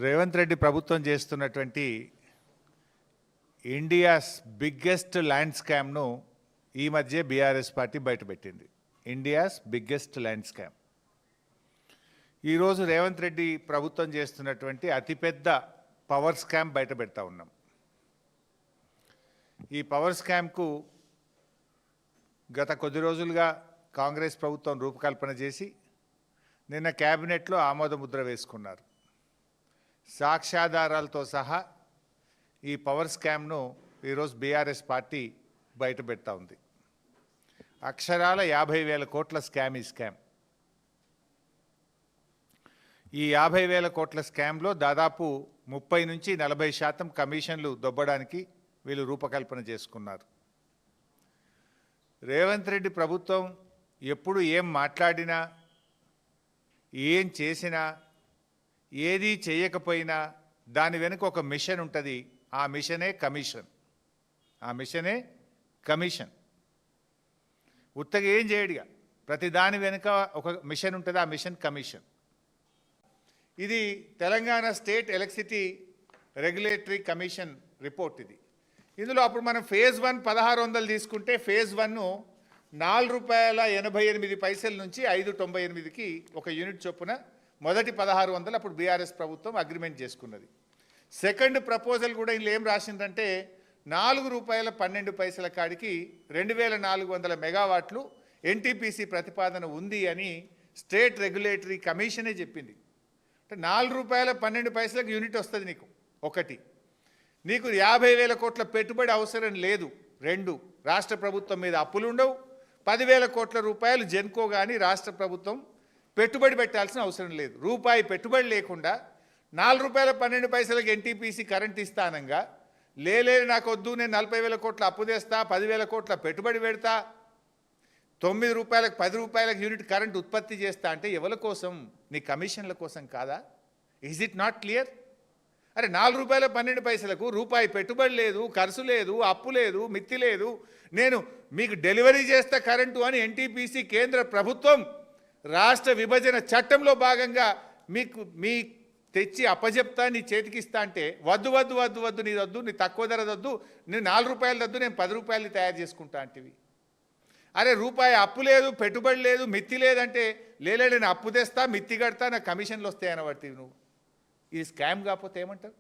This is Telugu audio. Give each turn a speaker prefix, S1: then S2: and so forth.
S1: రేవంత్ రెడ్డి ప్రభుత్వం చేస్తున్నటువంటి ఇండియాస్ బిగ్గెస్ట్ ల్యాండ్ స్కామ్ను ఈ మధ్య బీఆర్ఎస్ పార్టీ బయటపెట్టింది. India's biggest land scam. ఈరోజు రేవంత్ రెడ్డి ప్రభుత్వం చేస్తున్నటువంటి అతిపెద్ద పవర్ స్కామ్ బయట పెడతా ఉన్నాం. ఈ పవర్ స్కామ్కు గత కొద్ది రోజులుగా కాంగ్రెస్ ప్రభుత్వం రూపకల్పన చేసి నిన్న క్యాబినెట్లో ఆమోద ముద్ర వేసుకున్నారు. సాక్ష్యాధారాలతో సహా ఈ పవర్ స్కామ్ను ఈరోజు బీఆర్ఎస్ పార్టీ బయట పెడతా ఉంది. అక్షరాల 50,000 కోట్ల స్కామ్. ఈ స్కామ్ ఈ 50,000 కోట్ల స్కామ్లో దాదాపు 30 నుంచి 40% కమిషన్లు దొబ్బడానికి వీళ్ళు రూపకల్పన చేసుకున్నారు. రేవంత్ రెడ్డి ప్రభుత్వం ఎప్పుడు ఏం మాట్లాడినా, ఏం చేసినా, ఏది చేయకపోయినా దాని వెనుక ఒక మిషన్ ఉంటుంది. ఆ మిషనే కమిషన్. ఉత్తగా ఏం చేయడిగా, ప్రతి దాని వెనుక ఒక మిషన్ ఉంటుంది. ఆ మిషన్ కమిషన్. ఇది Telangana state electricity regulatory commission report. ఇది ఇందులో అప్పుడు మనం ఫేజ్ 1 1600 తీసుకుంటే ఫేజ్ 1 ₹4.88 నుంచి 5.98కి ఒక యూనిట్ చొప్పున మొదటి 1600 అప్పుడు బీఆర్ఎస్ ప్రభుత్వం అగ్రిమెంట్ చేసుకున్నది. సెకండ్ ప్రపోజల్ కూడా ఇందులో ఏం రాసిందంటే ₹4.12 కాడికి 2400 మెగావాట్లు ఎన్టీపీసీ ప్రతిపాదన ఉంది అని స్టేట్ రెగ్యులేటరీ కమిషనే చెప్పింది. అంటే ₹4.12 యూనిట్ వస్తుంది నీకు. ఒకటి, నీకు 50,000 కోట్ల పెట్టుబడి అవసరం లేదు. 2, రాష్ట్ర ప్రభుత్వం మీద అప్పులు ఉండవు. 10,000 కోట్ల రూపాయలు జెన్కో కానీ రాష్ట్ర ప్రభుత్వం పెట్టుబడి పెట్టాల్సిన అవసరం లేదు. రూపాయి పెట్టుబడి లేకుండా ₹4.12 ఎన్టీపీసీ కరెంట్ ఇస్తానంగా లేదు నాకు వద్దు, నేను 40,000 కోట్ల అప్పు తెస్తా, 10,000 కోట్ల పెట్టుబడి పెడతా, ₹9 ₹10 యూనిట్ కరెంట్ ఉత్పత్తి చేస్తా అంటే ఎవరి కోసం? నీ కమిషన్ల కోసం కాదా? Is it not clear? అరే ₹4.12 రూపాయి పెట్టుబడి లేదు, ఖర్చు లేదు, అప్పు లేదు, మిత్తి లేదు, నేను మీకు డెలివరీ చేస్తా కరెంటు అని ఎన్టీపీసీ కేంద్ర ప్రభుత్వం రాష్ట్ర విభజన చట్టంలో భాగంగా మీ తెచ్చి అప్పజెప్తా, నీ చేతికిస్తా అంటే వద్దు వద్దు వద్దు వద్దు, నీ వద్దు, నీ తక్కువ ధర వద్దు, నేను ₹4 వద్దు, నేను ₹10 తయారు చేసుకుంటా అంటివి. అరే రూపాయి అప్పు లేదు, పెట్టుబడి లేదు, మిత్తి లేదంటే లేలే నేను అప్పు తెస్తా, మిత్తి కడతా, నా కమిషన్లు వస్తాయని పడుతుంది. నువ్వు ఇది స్కామ్ కాకపోతే ఏమంటారు?